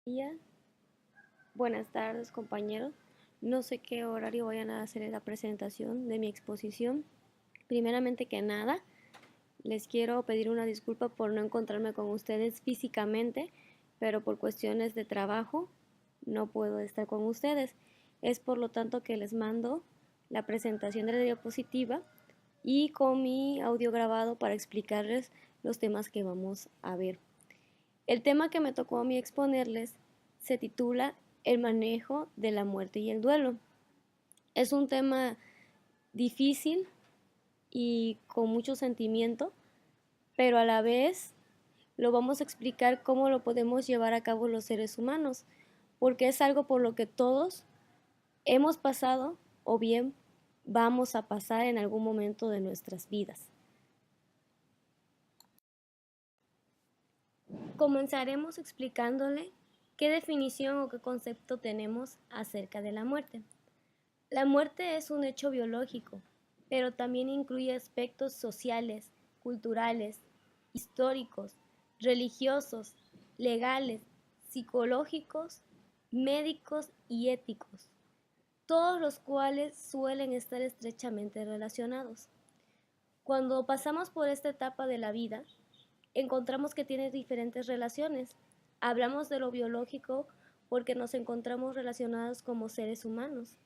Día. Buenas tardes, compañeros. No sé qué horario vayan a hacer la presentación de mi exposición. Primeramente que nada, les quiero pedir una disculpa por no encontrarme con ustedes físicamente, pero por cuestiones de trabajo no puedo estar con ustedes. Es por lo tanto que les mando la presentación de la diapositiva y con mi audio grabado para explicarles los temas que vamos a ver. El tema que me tocó a mí exponerles se titula El manejo de la muerte y el duelo. Es un tema difícil y con mucho sentimiento, pero a la vez lo vamos a explicar cómo lo podemos llevar a cabo los seres humanos, porque es algo por lo que todos hemos pasado o bien vamos a pasar en algún momento de nuestras vidas. Comenzaremos explicándole qué definición o qué concepto tenemos acerca de la muerte. La muerte es un hecho biológico, pero también incluye aspectos sociales, culturales, históricos, religiosos, legales, psicológicos, médicos y éticos, todos los cuales suelen estar estrechamente relacionados. Cuando pasamos por esta etapa de la vida, encontramos que tiene diferentes relaciones. Hablamos de lo biológico porque nos encontramos relacionados como seres humanos,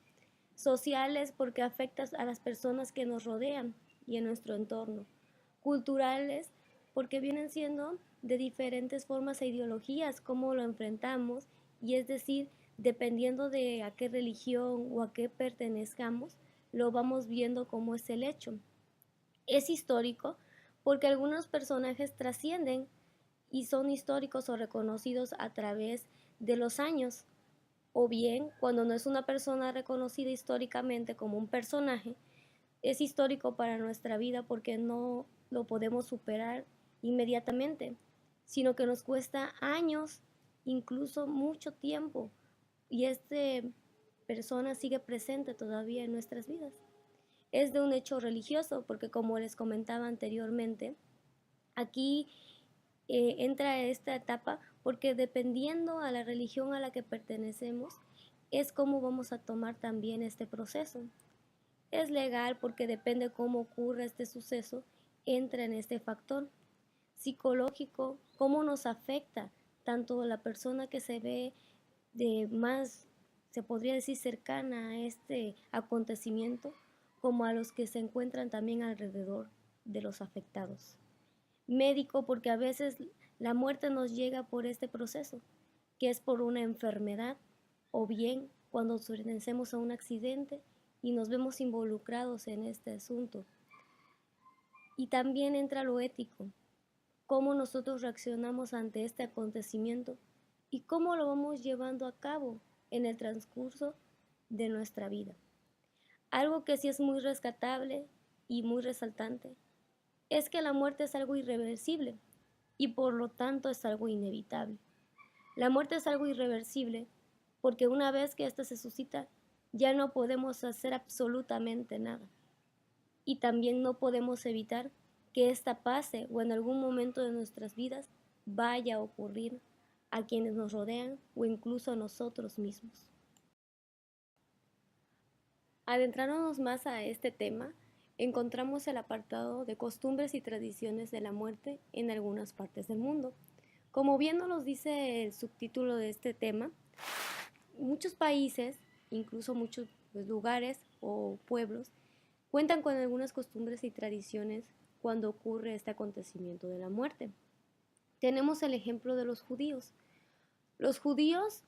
sociales porque afecta a las personas que nos rodean y en nuestro entorno, culturales porque vienen siendo de diferentes formas e ideologías, cómo lo enfrentamos, y es decir, dependiendo de a qué religión o a qué pertenezcamos, lo vamos viendo cómo es el hecho. Es histórico porque algunos personajes trascienden y son históricos o reconocidos a través de los años, o bien cuando no es una persona reconocida históricamente como un personaje, es histórico para nuestra vida porque no lo podemos superar inmediatamente, sino que nos cuesta años, incluso mucho tiempo, y esta persona sigue presente todavía en nuestras vidas. Es de un hecho religioso porque, como les comentaba anteriormente, aquí entra esta etapa porque dependiendo a la religión a la que pertenecemos es como vamos a tomar también este proceso. Es legal porque depende cómo ocurra este suceso, entra en este factor psicológico, cómo nos afecta tanto la persona que se ve de más, se podría decir, cercana a este acontecimiento, como a los que se encuentran también alrededor de los afectados. Médico, porque a veces la muerte nos llega por este proceso, que es por una enfermedad, o bien cuando pertenecemos a un accidente y nos vemos involucrados en este asunto. Y también entra lo ético, cómo nosotros reaccionamos ante este acontecimiento y cómo lo vamos llevando a cabo en el transcurso de nuestra vida. Algo que sí es muy rescatable y muy resaltante es que la muerte es algo irreversible y por lo tanto es algo inevitable. La muerte es algo irreversible porque una vez que ésta se suscita ya no podemos hacer absolutamente nada y también no podemos evitar que ésta pase o en algún momento de nuestras vidas vaya a ocurrir a quienes nos rodean o incluso a nosotros mismos. Adentrándonos más a este tema, encontramos el apartado de costumbres y tradiciones de la muerte en algunas partes del mundo. Como bien nos dice el subtítulo de este tema, muchos países, incluso muchos lugares o pueblos, cuentan con algunas costumbres y tradiciones cuando ocurre este acontecimiento de la muerte. Tenemos el ejemplo de los judíos. Los judíos,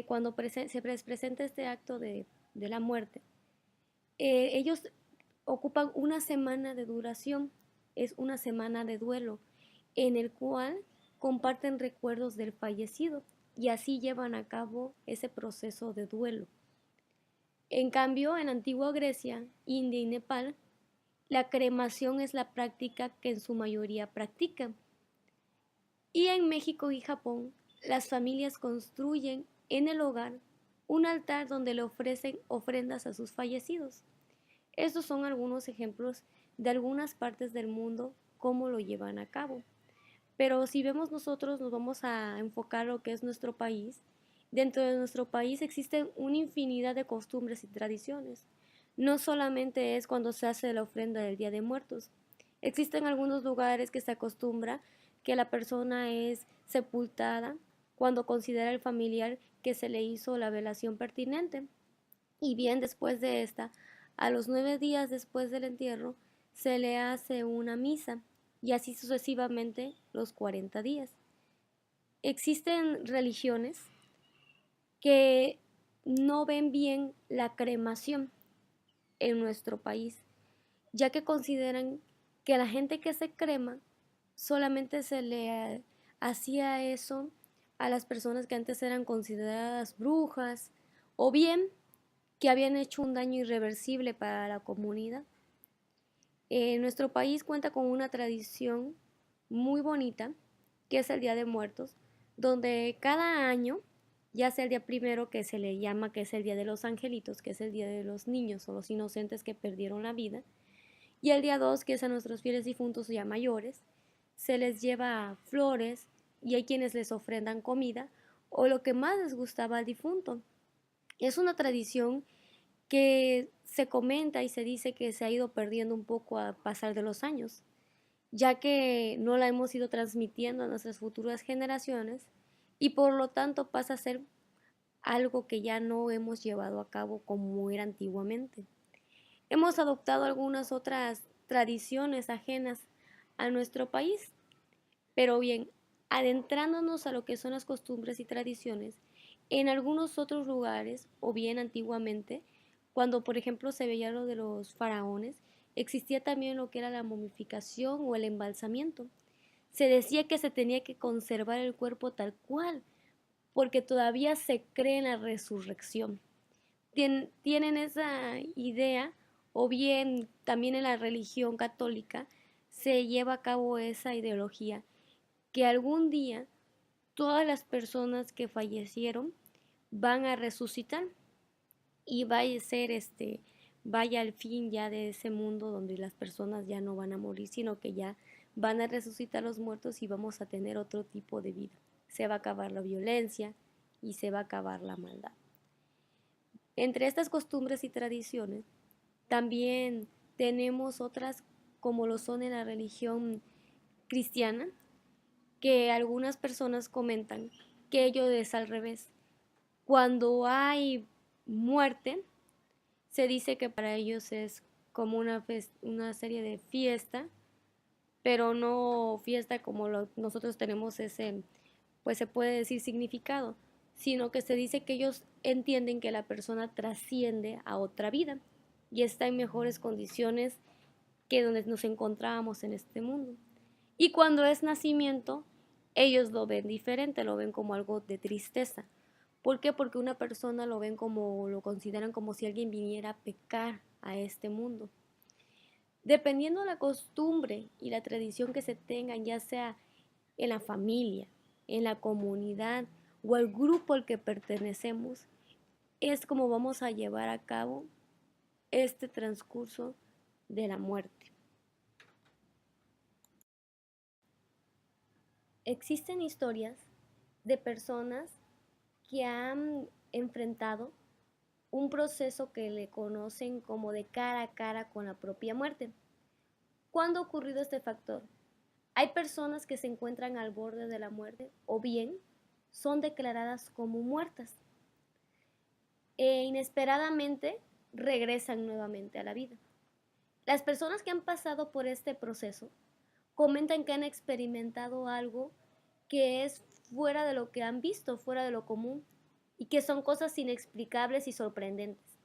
cuando se les presenta este acto de la muerte, ellos ocupan una semana de duración, es una semana de duelo, en el cual comparten recuerdos del fallecido y así llevan a cabo ese proceso de duelo. En cambio, en antigua Grecia, India y Nepal, la cremación es la práctica que en su mayoría practican. Y en México y Japón, las familias construyen en el hogar un altar donde le ofrecen ofrendas a sus fallecidos. Estos son algunos ejemplos de algunas partes del mundo cómo lo llevan a cabo. Pero si vemos nosotros, nos vamos a enfocar lo que es nuestro país. Dentro de nuestro país existen una infinidad de costumbres y tradiciones. No solamente es cuando se hace la ofrenda del Día de Muertos. Existen algunos lugares que se acostumbra que la persona es sepultada cuando considera el familiar que se le hizo la velación pertinente. Y bien después de esta, a los 9 días después del entierro, se le hace una misa y así sucesivamente los 40 días. Existen religiones que no ven bien la cremación en nuestro país, ya que consideran que la gente que se crema solamente se le hacía eso a las personas que antes eran consideradas brujas o bien que habían hecho un daño irreversible para la comunidad. Nuestro país cuenta con una tradición muy bonita, que es el Día de Muertos, donde cada año, ya sea el día primero que se le llama que es el Día de los Angelitos, que es el Día de los Niños o los inocentes que perdieron la vida, y el día 2, que es a nuestros fieles difuntos ya mayores, se les lleva flores y hay quienes les ofrendan comida o lo que más les gustaba al difunto. Es una tradición que se comenta y se dice que se ha ido perdiendo un poco a pasar de los años, ya que no la hemos ido transmitiendo a nuestras futuras generaciones y por lo tanto pasa a ser algo que ya no hemos llevado a cabo como era antiguamente. Hemos adoptado algunas otras tradiciones ajenas a nuestro país, pero bien, adentrándonos a lo que son las costumbres y tradiciones, en algunos otros lugares, o bien antiguamente, cuando por ejemplo se veía lo de los faraones, existía también lo que era la momificación o el embalsamiento. Se decía que se tenía que conservar el cuerpo tal cual, porque todavía se cree en la resurrección. Tienen esa idea, o bien también en la religión católica se lleva a cabo esa ideología, que algún día todas las personas que fallecieron van a resucitar y vaya a ser vaya al fin ya de ese mundo donde las personas ya no van a morir, sino que ya van a resucitar los muertos y vamos a tener otro tipo de vida. Se va a acabar la violencia y se va a acabar la maldad. Entre estas costumbres y tradiciones, también tenemos otras como lo son en la religión cristiana, que algunas personas comentan que ello es al revés. Cuando hay muerte, se dice que para ellos es como una serie de fiesta, pero no fiesta como nosotros tenemos ese, pues se puede decir significado, sino que se dice que ellos entienden que la persona trasciende a otra vida y está en mejores condiciones que donde nos encontrábamos en este mundo. Y cuando es nacimiento, ellos lo ven diferente, lo ven como algo de tristeza. ¿Por qué? Porque una persona lo ven como, lo consideran como si alguien viniera a pecar a este mundo. Dependiendo de la costumbre y la tradición que se tengan, ya sea en la familia, en la comunidad o al grupo al que pertenecemos, es como vamos a llevar a cabo este transcurso de la muerte. Existen historias de personas que han enfrentado un proceso que le conocen como de cara a cara con la propia muerte. ¿Cuándo ha ocurrido este factor? Hay personas que se encuentran al borde de la muerte o bien son declaradas como muertas e inesperadamente regresan nuevamente a la vida. Las personas que han pasado por este proceso comentan que han experimentado algo que es fuera de lo que han visto, fuera de lo común, y que son cosas inexplicables y sorprendentes.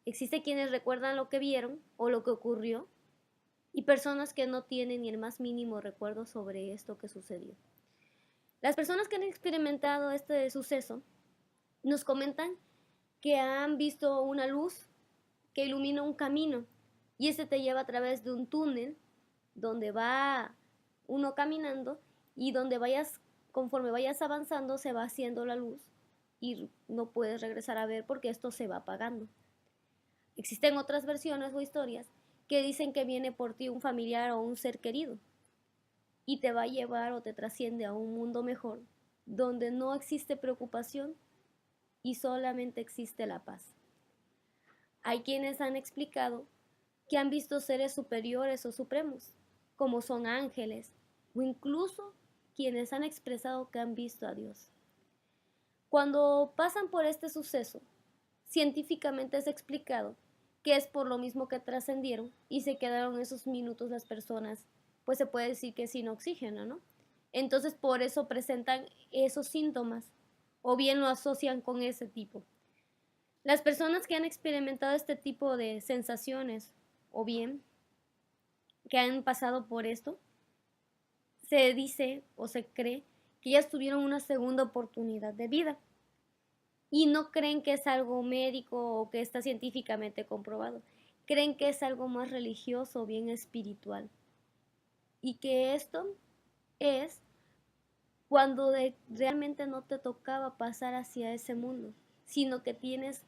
Existe quienes recuerdan lo que vieron o lo que ocurrió y personas que no tienen ni el más mínimo recuerdo sobre esto que sucedió. Las personas que han experimentado este suceso nos comentan que han visto una luz que ilumina un camino y ese te lleva a través de un túnel donde va uno caminando y donde vayas, conforme vayas avanzando, se va haciendo la luz y no puedes regresar a ver porque esto se va apagando. Existen otras versiones o historias que dicen que viene por ti un familiar o un ser querido y te va a llevar o te trasciende a un mundo mejor, donde no existe preocupación y solamente existe la paz. Hay quienes han explicado que han visto seres superiores o supremos, como son ángeles, o incluso quienes han expresado que han visto a Dios. Cuando pasan por este suceso, científicamente es explicado que es por lo mismo que trascendieron y se quedaron esos minutos las personas, pues se puede decir que sin oxígeno, ¿no? Entonces por eso presentan esos síntomas o bien lo asocian con ese tipo. Las personas que han experimentado este tipo de sensaciones o bien que han pasado por esto, se dice o se cree que ellas tuvieron una segunda oportunidad de vida y no creen que es algo médico o que está científicamente comprobado. Creen que es algo más religioso o bien espiritual. Y que esto es cuando realmente no te tocaba pasar hacia ese mundo, sino que tienes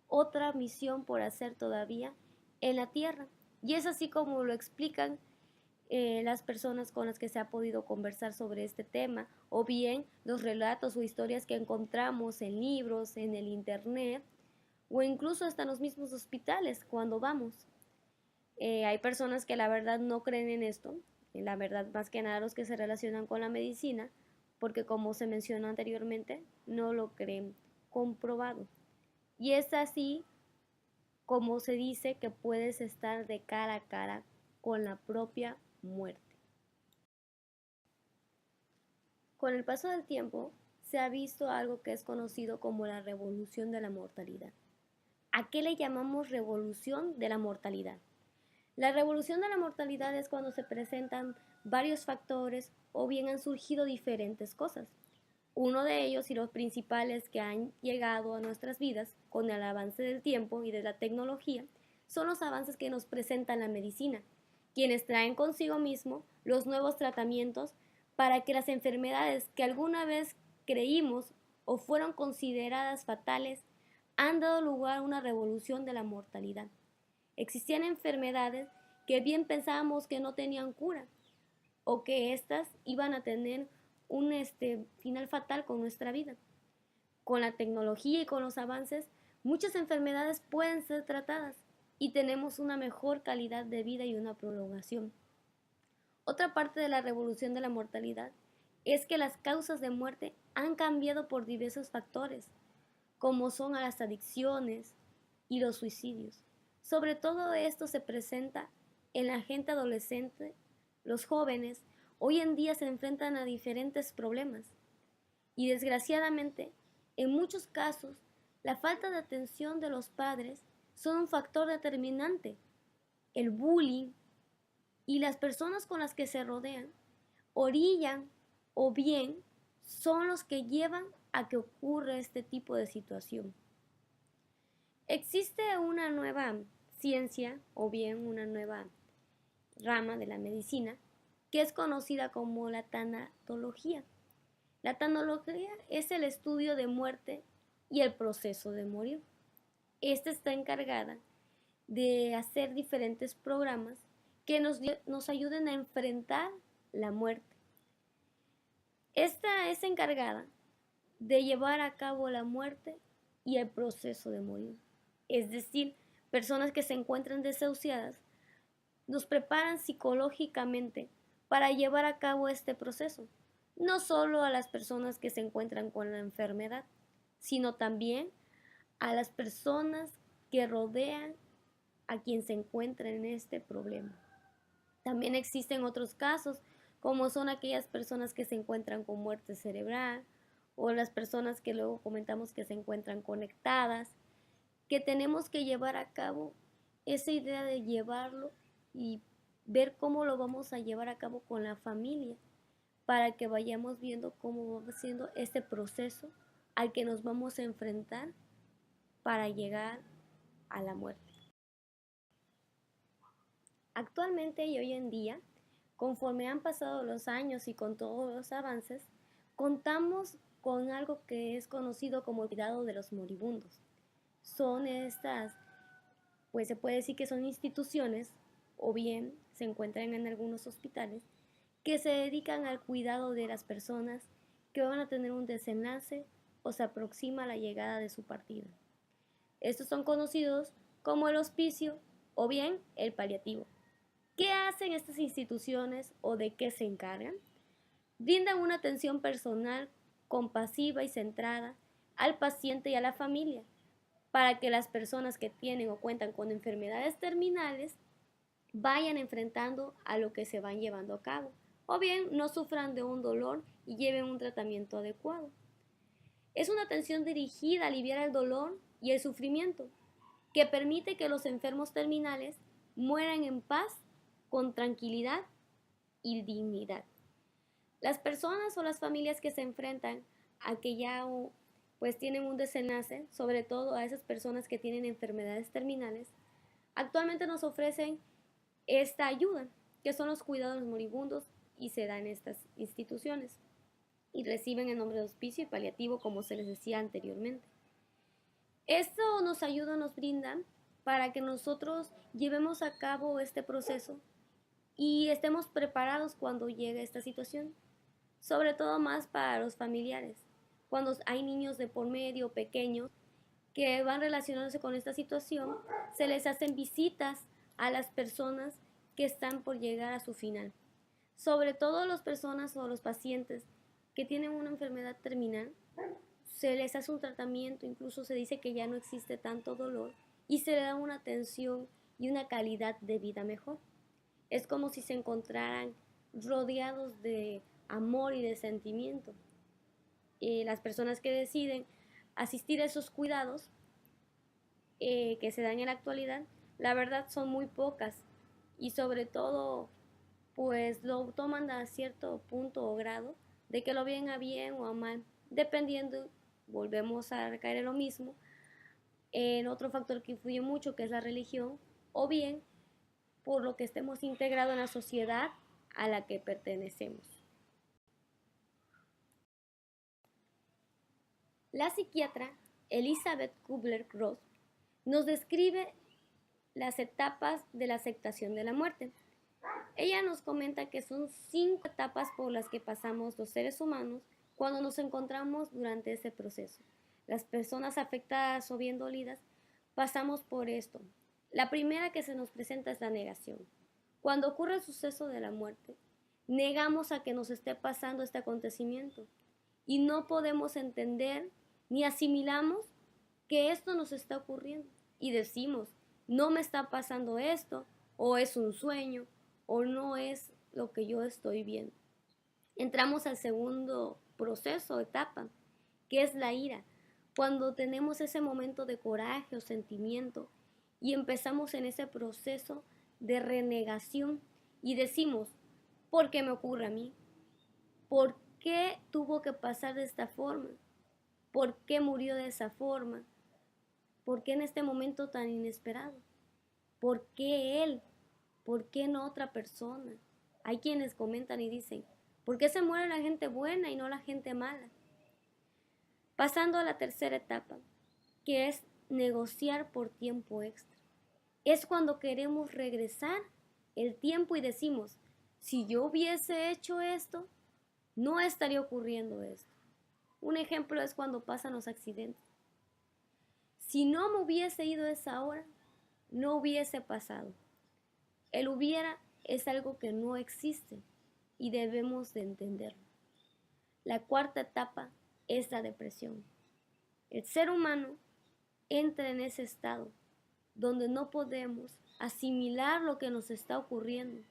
otra misión por hacer todavía en la tierra. Y es así como lo explican las personas con las que se ha podido conversar sobre este tema, o bien los relatos o historias que encontramos en libros, en el internet, o incluso hasta en los mismos hospitales cuando vamos. Hay personas que la verdad no creen en esto, la verdad más que nada los que se relacionan con la medicina, porque como se mencionó anteriormente, no lo creen comprobado. Y es así como se dice que puedes estar de cara a cara con la propia muerte. Con el paso del tiempo, se ha visto algo que es conocido como la revolución de la mortalidad. ¿A qué le llamamos revolución de la mortalidad? La revolución de la mortalidad es cuando se presentan varios factores o bien han surgido diferentes cosas. Uno de ellos y los principales que han llegado a nuestras vidas con el avance del tiempo y de la tecnología son los avances que nos presenta la medicina, quienes traen consigo mismo los nuevos tratamientos para que las enfermedades que alguna vez creímos o fueron consideradas fatales han dado lugar a una revolución de la mortalidad. Existían enfermedades que bien pensábamos que no tenían cura o que éstas iban a tener un final fatal con nuestra vida. Con la tecnología y con los avances, muchas enfermedades pueden ser tratadas y tenemos una mejor calidad de vida y una prolongación. Otra parte de la revolución de la mortalidad es que las causas de muerte han cambiado por diversos factores, como son a las adicciones y los suicidios. Sobre todo esto se presenta en la gente adolescente, los jóvenes, hoy en día se enfrentan a diferentes problemas y desgraciadamente, en muchos casos, la falta de atención de los padres son un factor determinante. El bullying y las personas con las que se rodean orillan o bien son los que llevan a que ocurra este tipo de situación. Existe una nueva ciencia o bien una nueva rama de la medicina que es conocida como la tanatología. La tanatología es el estudio de muerte y el proceso de morir. Esta está encargada de hacer diferentes programas que nos ayuden a enfrentar la muerte. Esta es encargada de llevar a cabo la muerte y el proceso de morir. Es decir, personas que se encuentran desahuciadas nos preparan psicológicamente para llevar a cabo este proceso, no solo a las personas que se encuentran con la enfermedad, sino también a las personas que rodean a quien se encuentra en este problema. También existen otros casos, como son aquellas personas que se encuentran con muerte cerebral o las personas que luego comentamos que se encuentran conectadas, que tenemos que llevar a cabo esa idea de llevarlo y ver cómo lo vamos a llevar a cabo con la familia para que vayamos viendo cómo va siendo este proceso al que nos vamos a enfrentar para llegar a la muerte. Actualmente y hoy en día, conforme han pasado los años y con todos los avances, contamos con algo que es conocido como el cuidado de los moribundos. Son estas, pues se puede decir que son instituciones o bien se encuentran en algunos hospitales que se dedican al cuidado de las personas que van a tener un desenlace o se aproxima la llegada de su partida. Estos son conocidos como el hospicio o bien el paliativo. ¿Qué hacen estas instituciones o de qué se encargan? Brindan una atención personal, compasiva y centrada al paciente y a la familia, para que las personas que tienen o cuentan con enfermedades terminales vayan enfrentando a lo que se van llevando a cabo, o bien no sufran de un dolor y lleven un tratamiento adecuado. Es una atención dirigida a aliviar el dolor y el sufrimiento, que permite que los enfermos terminales mueran en paz, con tranquilidad y dignidad. Las personas o las familias que se enfrentan a que ya pues tienen un desenlace, sobre todo a esas personas que tienen enfermedades terminales, actualmente nos ofrecen esta ayuda, que son los cuidados de los moribundos, y se da en estas instituciones y reciben el nombre de hospicio y paliativo, como se les decía anteriormente. Esto nos ayuda, nos brinda para que nosotros llevemos a cabo este proceso y estemos preparados cuando llegue esta situación, sobre todo más para los familiares, cuando hay niños de por medio pequeños que van relacionándose con esta situación, se les hacen visitas a las personas que están por llegar a su final. Sobre todo las personas o los pacientes que tienen una enfermedad terminal, se les hace un tratamiento, incluso se dice que ya no existe tanto dolor y se le da una atención y una calidad de vida mejor. Es como si se encontraran rodeados de amor y de sentimiento. Las personas que deciden asistir a esos cuidados que se dan en la actualidad, la verdad son muy pocas y sobre todo pues lo toman a cierto punto o grado de que lo ven a bien o a mal, dependiendo, volvemos a recaer en lo mismo, en otro factor que influye mucho, que es la religión, o bien por lo que estemos integrados en la sociedad a la que pertenecemos. La psiquiatra Elizabeth Kubler-Ross nos describe las etapas de la aceptación de la muerte. Ella nos comenta que son 5 etapas por las que pasamos los seres humanos cuando nos encontramos durante ese proceso. Las personas afectadas o bien dolidas pasamos por esto. La primera que se nos presenta es la negación. Cuando ocurre el suceso de la muerte, negamos a que nos esté pasando este acontecimiento y no podemos entender ni asimilamos que esto nos está ocurriendo y decimos, no me está pasando esto, o es un sueño, o no es lo que yo estoy viendo. Entramos al segundo proceso, etapa, que es la ira, cuando tenemos ese momento de coraje o sentimiento y empezamos en ese proceso de renegación y decimos, ¿por qué me ocurre a mí? ¿Por qué tuvo que pasar de esta forma? ¿Por qué murió de esa forma? ¿Por qué en este momento tan inesperado? ¿Por qué él? ¿Por qué no otra persona? Hay quienes comentan y dicen, ¿por qué se muere la gente buena y no la gente mala? Pasando a la tercera etapa, que es negociar por tiempo extra. Es cuando queremos regresar el tiempo y decimos, si yo hubiese hecho esto, no estaría ocurriendo esto. Un ejemplo es cuando pasan los accidentes. Si no me hubiese ido a esa hora, no hubiese pasado. El hubiera es algo que no existe y debemos de entenderlo. La cuarta etapa es la depresión. El ser humano entra en ese estado donde no podemos asimilar lo que nos está ocurriendo.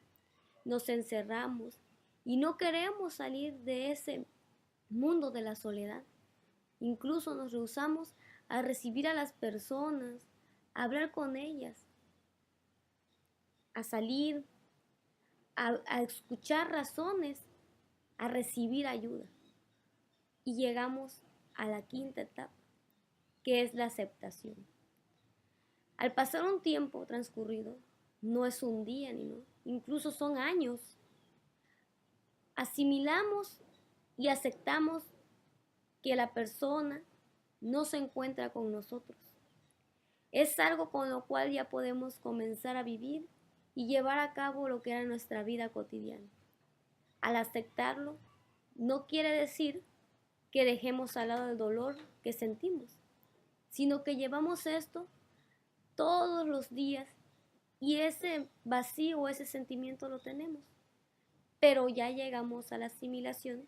Nos encerramos y no queremos salir de ese mundo de la soledad. Incluso nos rehusamos a recibir a las personas, a hablar con ellas, a salir, a escuchar razones, a recibir ayuda. Y llegamos a la quinta etapa, que es la aceptación. Al pasar un tiempo transcurrido, no es un día ni no, incluso son años, asimilamos y aceptamos que la persona no se encuentra con nosotros. Es algo con lo cual ya podemos comenzar a vivir y llevar a cabo lo que era nuestra vida cotidiana. Al aceptarlo, no quiere decir que dejemos al lado el dolor que sentimos, sino que llevamos esto todos los días y ese vacío, ese sentimiento lo tenemos. Pero ya llegamos a la asimilación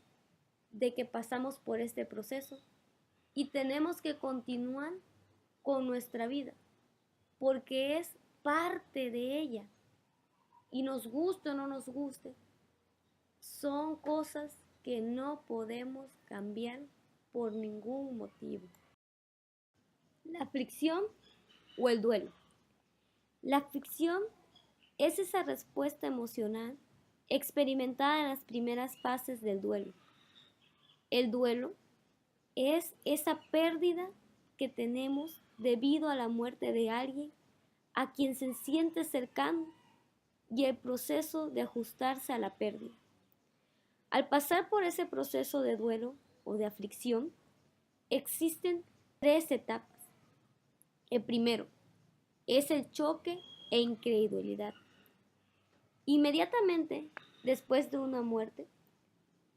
de que pasamos por este proceso y tenemos que continuar con nuestra vida, porque es parte de ella y nos guste o no nos guste, son cosas que no podemos cambiar por ningún motivo. La aflicción o el duelo. La aflicción es esa respuesta emocional experimentada en las primeras fases del duelo. El duelo es esa pérdida que tenemos debido a la muerte de alguien a quien se siente cercano y el proceso de ajustarse a la pérdida. Al pasar por ese proceso de duelo o de aflicción, existen 3 etapas. El primero es el choque e incredulidad. Inmediatamente después de una muerte,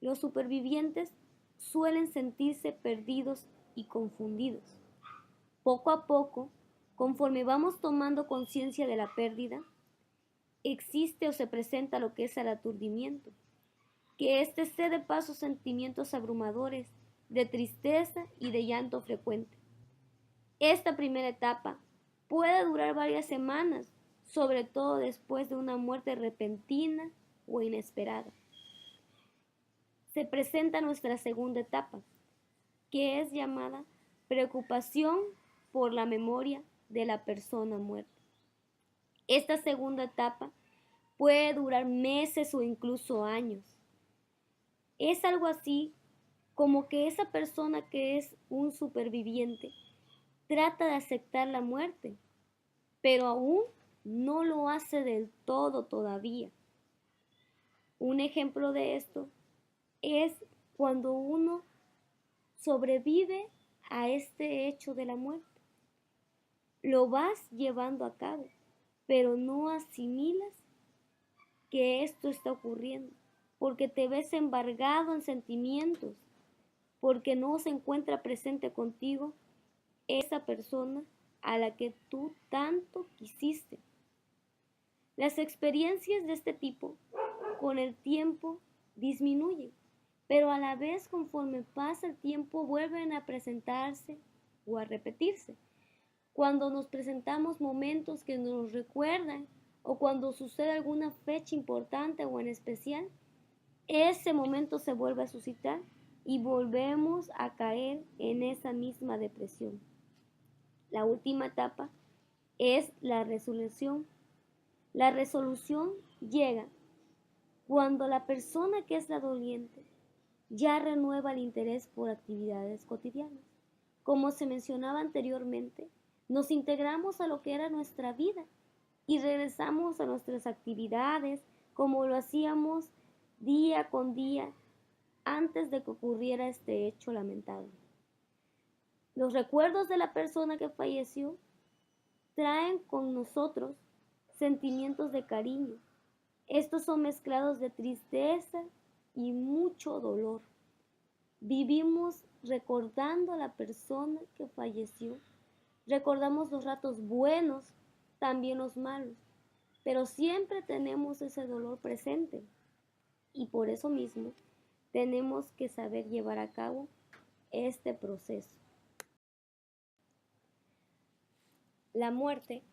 los supervivientes suelen sentirse perdidos y confundidos. Poco a poco, conforme vamos tomando conciencia de la pérdida, existe o se presenta lo que es el aturdimiento, que cede paso a sentimientos abrumadores de tristeza y de llanto frecuente. Esta primera etapa puede durar varias semanas, sobre todo después de una muerte repentina o inesperada. Se presenta nuestra segunda etapa, que es llamada preocupación por la memoria de la persona muerta. Esta segunda etapa puede durar meses o incluso años. Es algo así como que esa persona que es un superviviente trata de aceptar la muerte, pero aún no lo hace del todo todavía. Un ejemplo de esto es cuando uno sobrevive a este hecho de la muerte. Lo vas llevando a cabo, pero no asimilas que esto está ocurriendo, porque te ves embargado en sentimientos, porque no se encuentra presente contigo esa persona a la que tú tanto quisiste. Las experiencias de este tipo con el tiempo disminuyen, pero a la vez conforme pasa el tiempo vuelven a presentarse o a repetirse. Cuando nos presentamos momentos que nos recuerdan o cuando sucede alguna fecha importante o en especial, ese momento se vuelve a suscitar y volvemos a caer en esa misma depresión. La última etapa es la resolución. La resolución llega cuando la persona que es la doliente ya renueva el interés por actividades cotidianas. Como se mencionaba anteriormente, nos integramos a lo que era nuestra vida y regresamos a nuestras actividades como lo hacíamos día con día antes de que ocurriera este hecho lamentable. Los recuerdos de la persona que falleció traen con nosotros sentimientos de cariño. Estos son mezclados de tristeza y mucho dolor. Vivimos recordando a la persona que falleció. Recordamos los ratos buenos, también los malos, pero siempre tenemos ese dolor presente. Y por eso mismo tenemos que saber llevar a cabo este proceso. La muerte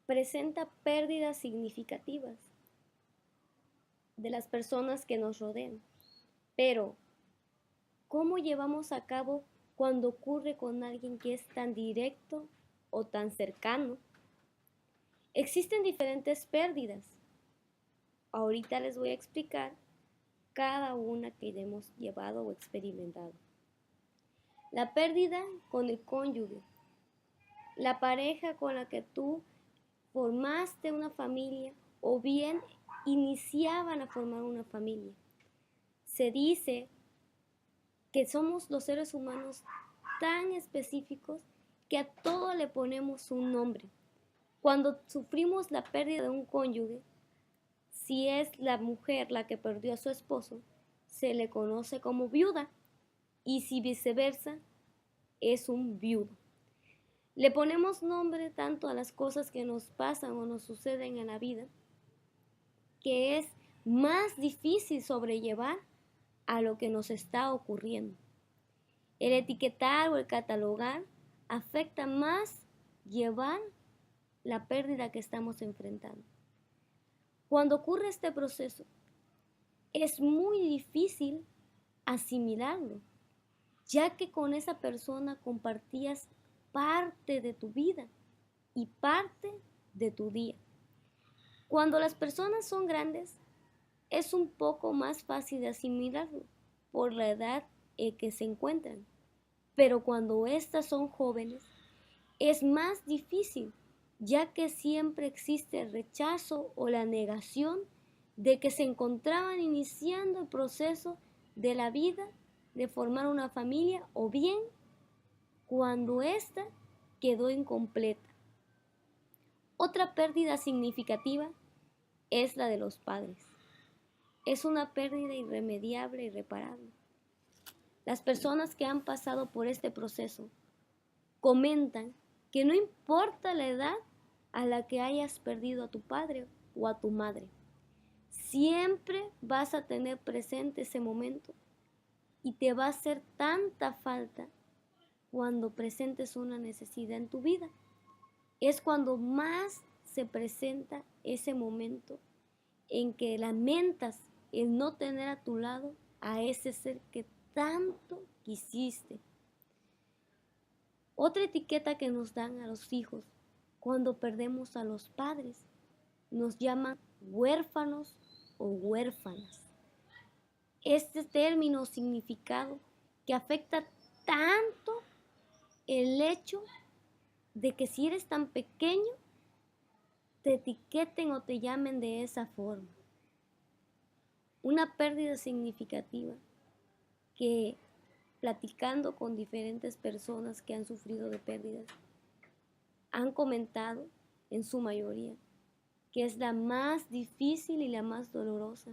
presenta pérdidas significativas de las personas que nos rodean, pero ¿cómo llevamos a cabo cuando ocurre con alguien que es tan directo o tan cercano? Existen diferentes pérdidas. Ahorita les voy a explicar cada una que hemos llevado o experimentado. La pérdida con el cónyuge, la pareja con la que tú formaste una familia o bien iniciaban a formar una familia. Se dice que somos los seres humanos tan específicos que a todo le ponemos un nombre. Cuando sufrimos la pérdida de un cónyuge, Si es la mujer la que perdió a su esposo, se le conoce como viuda, y si viceversa, es un viudo. Le ponemos nombre tanto a las cosas que nos pasan o nos suceden en la vida, que es más difícil sobrellevar a lo que nos está ocurriendo. El etiquetar o el catalogar afecta más llevar la pérdida que estamos enfrentando. Cuando ocurre este proceso, es muy difícil asimilarlo, ya que con esa persona compartías parte de tu vida y parte de tu día. Cuando las personas son grandes, es un poco más fácil de asimilarlo por la edad en que se encuentran. Pero cuando estas son jóvenes, es más difícil, ya que siempre existe el rechazo o la negación de que se encontraban iniciando el proceso de la vida, de formar una familia, o bien cuando ésta quedó incompleta. Otra pérdida significativa es la de los padres. Es una pérdida irremediable e irreparable. Las personas que han pasado por este proceso comentan que no importa la edad a la que hayas perdido a tu padre o a tu madre, siempre vas a tener presente ese momento y te va a hacer tanta falta cuando presentes una necesidad en tu vida. Es cuando más se presenta ese momento en que lamentas el no tener a tu lado a ese ser que tanto quisiste. Otra etiqueta que nos dan a los hijos cuando perdemos a los padres, nos llaman huérfanos o huérfanas. Este término o significado que afecta tanto el hecho de que si eres tan pequeño, te etiqueten o te llamen de esa forma. Una pérdida significativa que, platicando con diferentes personas que han sufrido de pérdidas, han comentado en su mayoría que es la más difícil y la más dolorosa,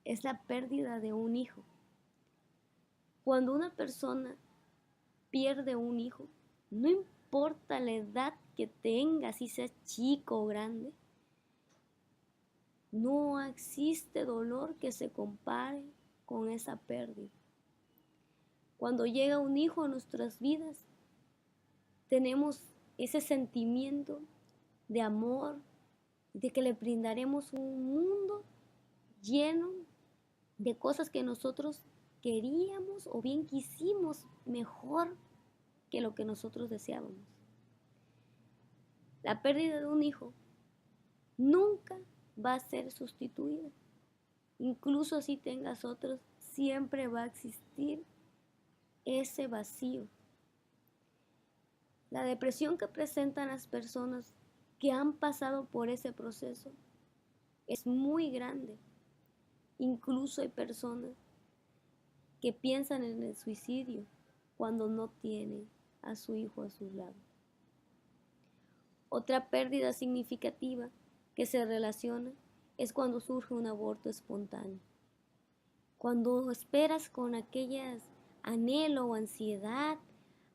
es la pérdida de un hijo. Cuando una persona pierde un hijo, no importa la edad que tenga, si sea chico o grande, no existe dolor que se compare con esa pérdida. Cuando llega un hijo a nuestras vidas, tenemos ese sentimiento de amor, de que le brindaremos un mundo lleno de cosas que nosotros queríamos o bien quisimos mejor que lo que nosotros deseábamos. La pérdida de un hijo nunca va a ser sustituida. Incluso si tengas otros, siempre va a existir ese vacío. La depresión que presentan las personas que han pasado por ese proceso es muy grande. Incluso hay personas que piensan en el suicidio cuando no tienen a su hijo a su lado. Otra pérdida significativa que se relaciona es cuando surge un aborto espontáneo. Cuando esperas con aquellas anhelo o ansiedad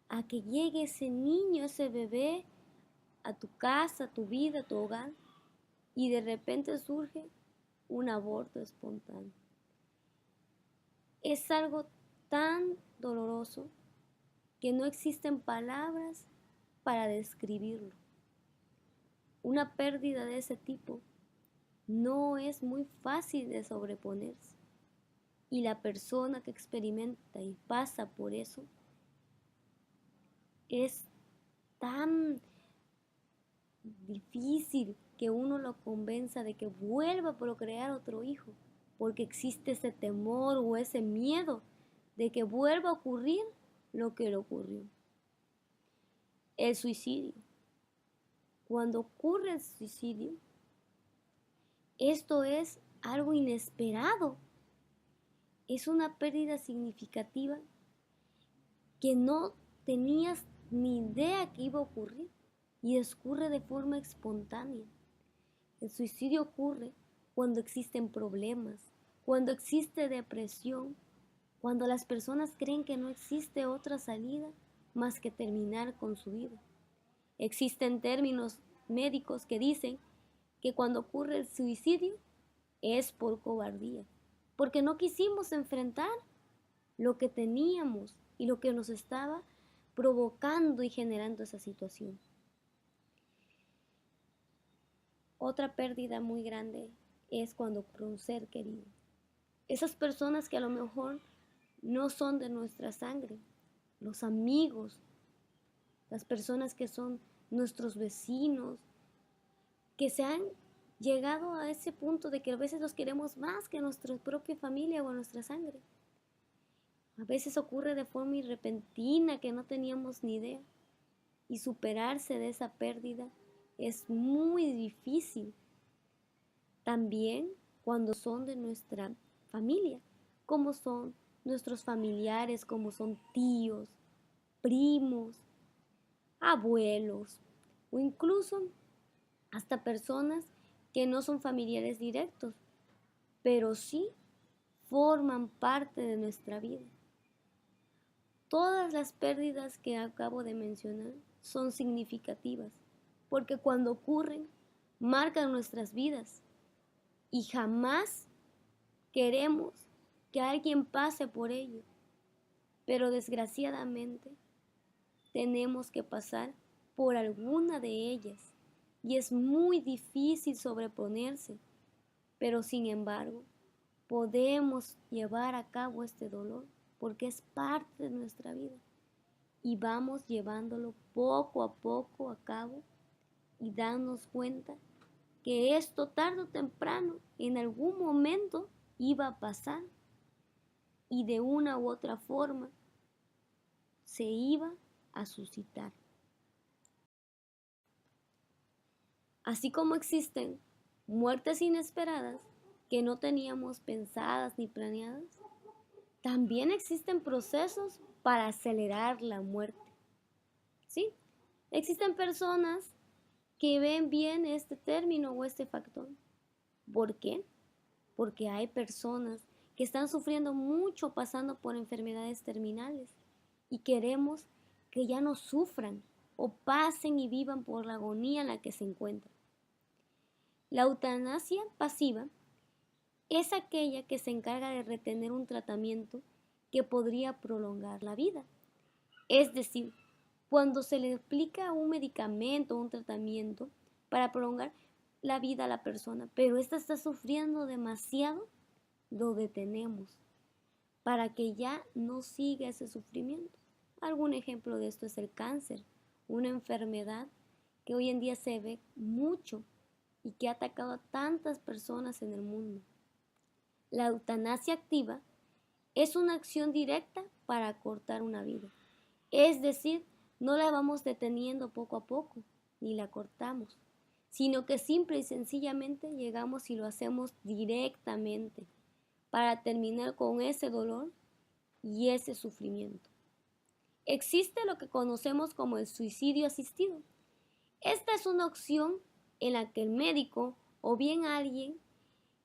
a que llegue ese niño, ese bebé, a tu casa, a tu vida, a tu hogar, y de repente surge un aborto espontáneo. Es algo tan doloroso que no existen palabras para describirlo. Una pérdida de ese tipo no es muy fácil de sobreponerse, y la persona que experimenta y pasa por eso es tan difícil que uno lo convenza de que vuelva a procrear otro hijo, porque existe ese temor o ese miedo de que vuelva a ocurrir lo que le ocurrió. El suicidio. Cuando ocurre el suicidio, esto es algo inesperado. Es una pérdida significativa que no tenías ni idea que iba a ocurrir y ocurre de forma espontánea. El suicidio ocurre cuando existen problemas, cuando existe depresión, cuando las personas creen que no existe otra salida más que terminar con su vida. Existen términos médicos que dicen que cuando ocurre el suicidio es por cobardía, porque no quisimos enfrentar lo que teníamos y lo que nos estaba provocando y generando esa situación. Otra pérdida muy grande es cuando ocurre un ser querido. Esas personas que a lo mejor no son de nuestra sangre, los amigos, las personas que son nuestros vecinos, que se han llegado a ese punto de que a veces los queremos más que nuestra propia familia o nuestra sangre. A veces ocurre de forma repentina que no teníamos ni idea, y superarse de esa pérdida es muy difícil. También cuando son de nuestra familia, como son nuestros familiares, como son tíos, primos, abuelos o incluso hasta personas que no son familiares directos, pero sí forman parte de nuestra vida. Todas las pérdidas que acabo de mencionar son significativas, porque cuando ocurren, marcan nuestras vidas y jamás queremos que alguien pase por ello, pero desgraciadamente tenemos que pasar por alguna de ellas y es muy difícil sobreponerse, pero sin embargo podemos llevar a cabo este dolor porque es parte de nuestra vida y vamos llevándolo poco a poco a cabo y darnos cuenta que esto tarde o temprano en algún momento iba a pasar y de una u otra forma se iba a suscitar. Así como existen muertes inesperadas que no teníamos pensadas ni planeadas, también existen procesos para acelerar la muerte. ¿Sí? Existen personas que ven bien este término o este factor. ¿Por qué? Porque hay personas que están sufriendo mucho pasando por enfermedades terminales y queremos que ya no sufran o pasen y vivan por la agonía en la que se encuentran. La eutanasia pasiva es aquella que se encarga de retener un tratamiento que podría prolongar la vida. Es decir, cuando se le aplica un medicamento o un tratamiento para prolongar la vida a la persona, pero ésta está sufriendo demasiado, lo detenemos para que ya no siga ese sufrimiento. Algún ejemplo de esto es el cáncer, una enfermedad que hoy en día se ve mucho y que ha atacado a tantas personas en el mundo. La eutanasia activa es una acción directa para cortar una vida. Es decir, no la vamos deteniendo poco a poco, ni la cortamos, sino que simple y sencillamente llegamos y lo hacemos directamente para terminar con ese dolor y ese sufrimiento. Existe lo que conocemos como el suicidio asistido. Esta es una opción en la que el médico o bien alguien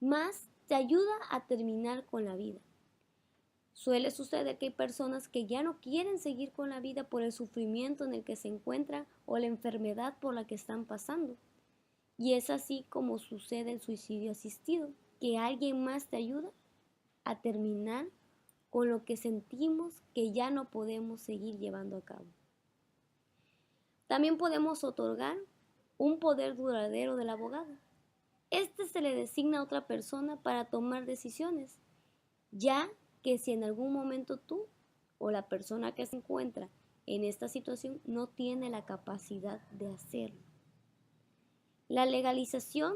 más te ayuda a terminar con la vida. Suele suceder que hay personas que ya no quieren seguir con la vida por el sufrimiento en el que se encuentran o la enfermedad por la que están pasando. Y es así como sucede el suicidio asistido, que alguien más te ayuda a terminar con lo que sentimos que ya no podemos seguir llevando a cabo. También podemos otorgar un poder duradero del abogado. Este se le designa a otra persona para tomar decisiones, ya que si en algún momento tú o la persona que se encuentra en esta situación no tiene la capacidad de hacerlo. La legalización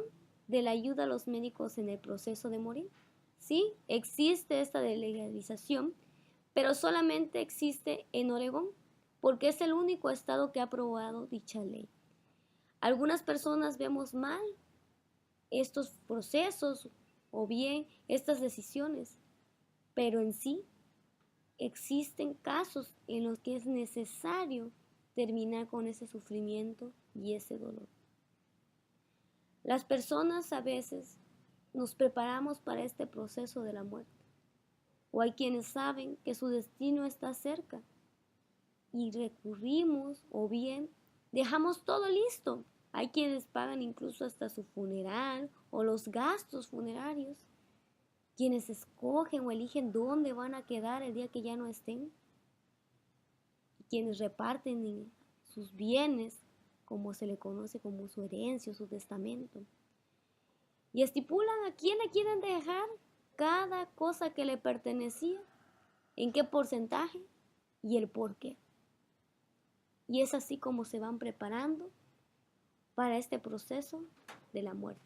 de la ayuda a los médicos en el proceso de morir. Sí, existe esta legalización, pero solamente existe en Oregón, porque es el único estado que ha aprobado dicha ley. Algunas personas vemos mal estos procesos o bien estas decisiones, pero en sí existen casos en los que es necesario terminar con ese sufrimiento y ese dolor. Las personas a veces nos preparamos para este proceso de la muerte. O hay quienes saben que su destino está cerca y recurrimos o bien dejamos todo listo. Hay quienes pagan incluso hasta su funeral o los gastos funerarios, quienes escogen o eligen dónde van a quedar el día que ya no estén, y quienes reparten sus bienes, como se le conoce como su herencia o su testamento, y estipulan a quién le quieren dejar cada cosa que le pertenecía, en qué porcentaje y el por qué. Y es así como se van preparando para este proceso de la muerte.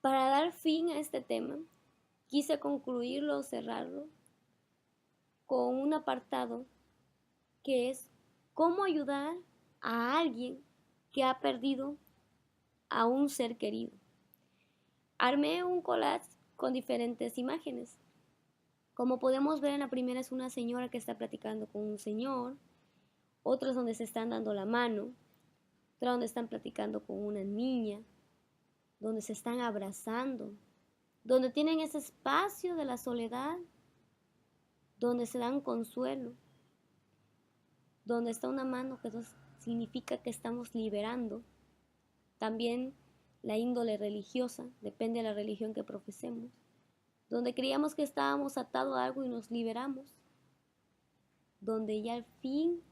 Para dar fin a este tema, quise concluirlo o cerrarlo con un apartado que es cómo ayudar a alguien que ha perdido a un ser querido. Armé un collage con diferentes imágenes. Como podemos ver, en la primera es una señora que está platicando con un señor, otras donde se están dando la mano, otra donde están platicando con una niña, donde se están abrazando, donde tienen ese espacio de la soledad, donde se dan consuelo, donde está una mano que significa que estamos liberando. También la índole religiosa, depende de la religión que profesemos, donde creíamos que estábamos atados a algo y nos liberamos, donde ya al fin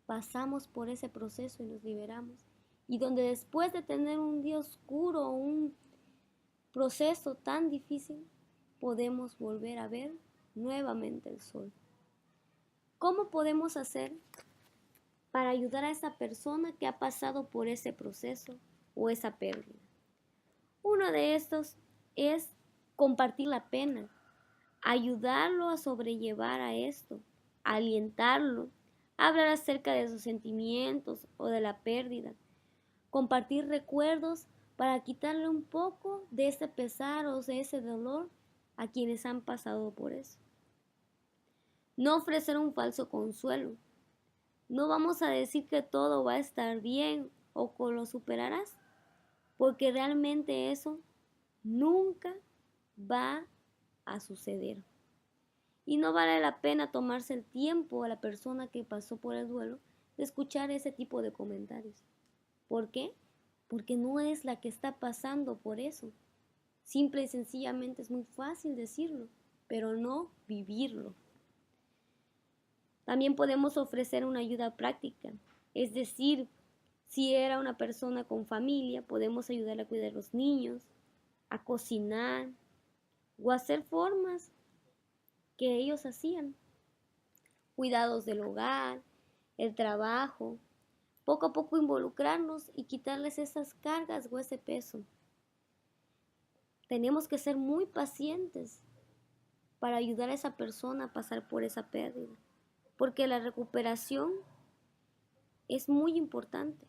pasamos por ese proceso y nos liberamos, y donde después de tener un día oscuro, un proceso tan difícil, podemos volver a ver nuevamente el sol. ¿Cómo podemos hacer para ayudar a esa persona que ha pasado por ese proceso o esa pérdida? Uno de estos es compartir la pena, ayudarlo a sobrellevar a esto, alientarlo, hablar acerca de sus sentimientos o de la pérdida, compartir recuerdos para quitarle un poco de ese pesar o de ese dolor a quienes han pasado por eso. No ofrecer un falso consuelo. No vamos a decir que todo va a estar bien o que lo superarás, porque realmente eso nunca va a suceder. Y no vale la pena tomarse el tiempo a la persona que pasó por el duelo de escuchar ese tipo de comentarios. ¿Por qué? Porque no es la que está pasando por eso. Simple y sencillamente es muy fácil decirlo, pero no vivirlo. También podemos ofrecer una ayuda práctica, es decir, si era una persona con familia, podemos ayudarle a cuidar a los niños, a cocinar o a hacer formas que ellos hacían. Cuidados del hogar, el trabajo, poco a poco involucrarnos y quitarles esas cargas o ese peso. Tenemos que ser muy pacientes para ayudar a esa persona a pasar por esa pérdida, porque la recuperación es muy importante,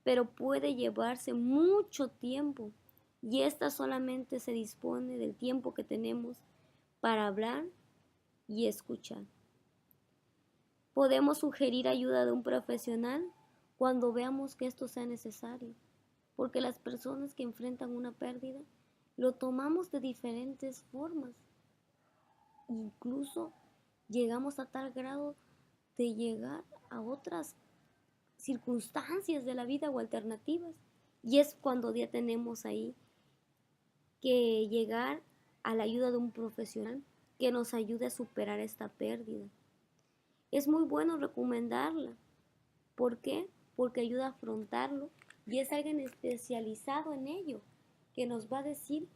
pero puede llevarse mucho tiempo y esta solamente se dispone del tiempo que tenemos para hablar y escuchar. Podemos sugerir ayuda de un profesional cuando veamos que esto sea necesario, porque las personas que enfrentan una pérdida lo tomamos de diferentes formas. Incluso llegamos a tal grado de llegar a otras circunstancias de la vida o alternativas. Y es cuando ya tenemos ahí que llegar a la ayuda de un profesional que nos ayude a superar esta pérdida. Es muy bueno recomendarla. ¿Por qué? Porque ayuda a afrontarlo y es alguien especializado en ello que nos va a decir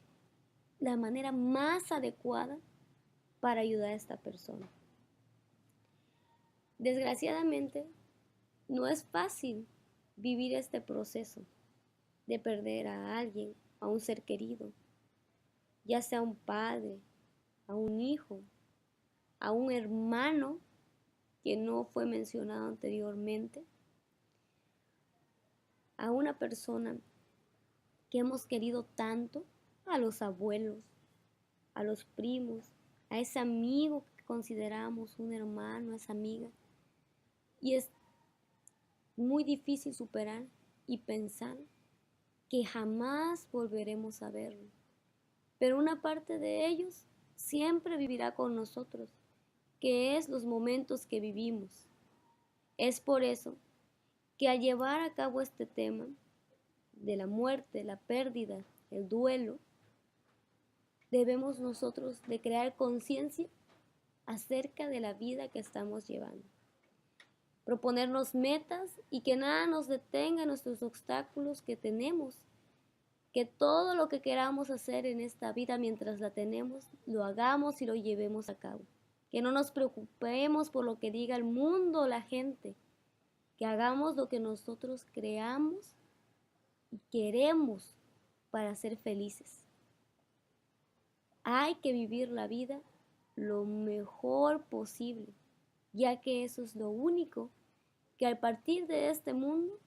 la manera más adecuada para ayudar a esta persona. Desgraciadamente, no es fácil vivir este proceso de perder a alguien, a un ser querido, ya sea un padre, a un hijo, a un hermano que no fue mencionado anteriormente, a una persona que hemos querido tanto, a los abuelos, a los primos, a ese amigo que consideramos un hermano, esa amiga. Y es muy difícil superar y pensar que jamás volveremos a verlo. Pero una parte de ellos siempre vivirá con nosotros, que es los momentos que vivimos. Es por eso que al llevar a cabo este tema de la muerte, la pérdida, el duelo, debemos nosotros de crear conciencia acerca de la vida que estamos llevando. Proponernos metas y que nada nos detenga en nuestros obstáculos que tenemos. Que todo lo que queramos hacer en esta vida mientras la tenemos, lo hagamos y lo llevemos a cabo. Que no nos preocupemos por lo que diga el mundo o la gente. Que hagamos lo que nosotros creamos y queremos para ser felices. Hay que vivir la vida lo mejor posible, ya que eso es lo único que al partir de este mundo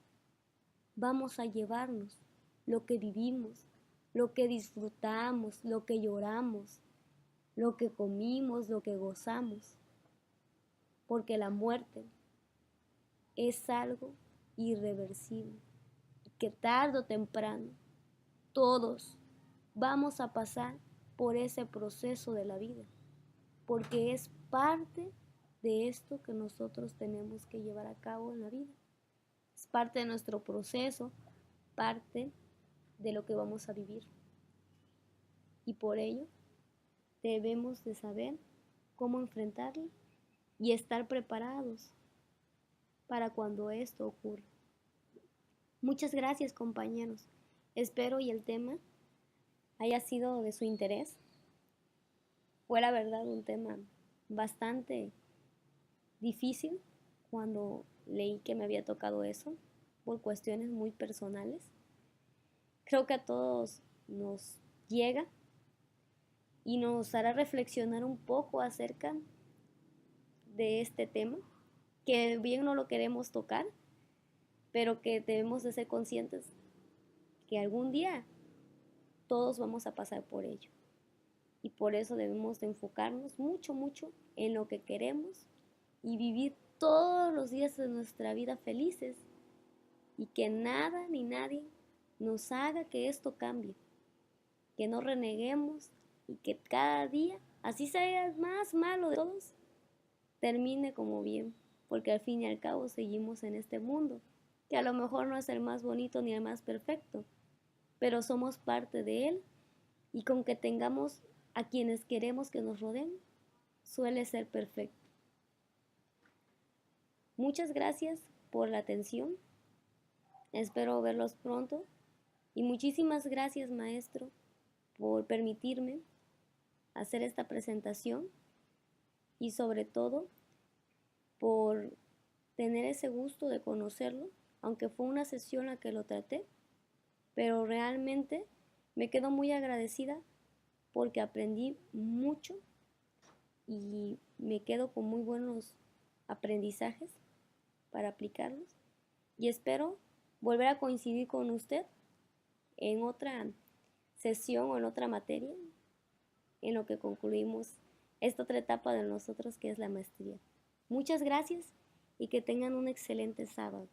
vamos a llevarnos, lo que vivimos, lo que disfrutamos, lo que lloramos, lo que comimos, lo que gozamos, porque la muerte es algo irreversible y que tarde o temprano todos vamos a pasar por ese proceso de la vida, porque es parte de esto que nosotros tenemos que llevar a cabo en la vida. Es parte de nuestro proceso, parte de lo que vamos a vivir. Y por ello debemos de saber cómo enfrentarlo y estar preparados para cuando esto ocurra. Muchas gracias, compañeros. Espero y el tema haya sido de su interés. Fue la verdad un tema bastante difícil cuando leí que me había tocado eso por cuestiones muy personales. Creo que a todos nos llega y nos hará reflexionar un poco acerca de este tema, que bien no lo queremos tocar, pero que debemos de ser conscientes que algún día todos vamos a pasar por ello. Y por eso debemos de enfocarnos mucho, mucho en lo que queremos y vivir todos los días de nuestra vida felices y que nada ni nadie nos haga que esto cambie, que no reneguemos y que cada día, así sea el más malo de todos, termine como bien, porque al fin y al cabo seguimos en este mundo, que a lo mejor no es el más bonito ni el más perfecto, pero somos parte de él y con que tengamos a quienes queremos que nos rodeen, suele ser perfecto. Muchas gracias por la atención, espero verlos pronto y muchísimas gracias, maestro, por permitirme hacer esta presentación y sobre todo por tener ese gusto de conocerlo, aunque fue una sesión en la que lo traté, pero realmente me quedo muy agradecida porque aprendí mucho y me quedo con muy buenos aprendizajes para aplicarlos y espero volver a coincidir con usted en otra sesión o en otra materia en lo que concluimos esta otra etapa de nosotros que es la maestría. Muchas gracias y que tengan un excelente sábado.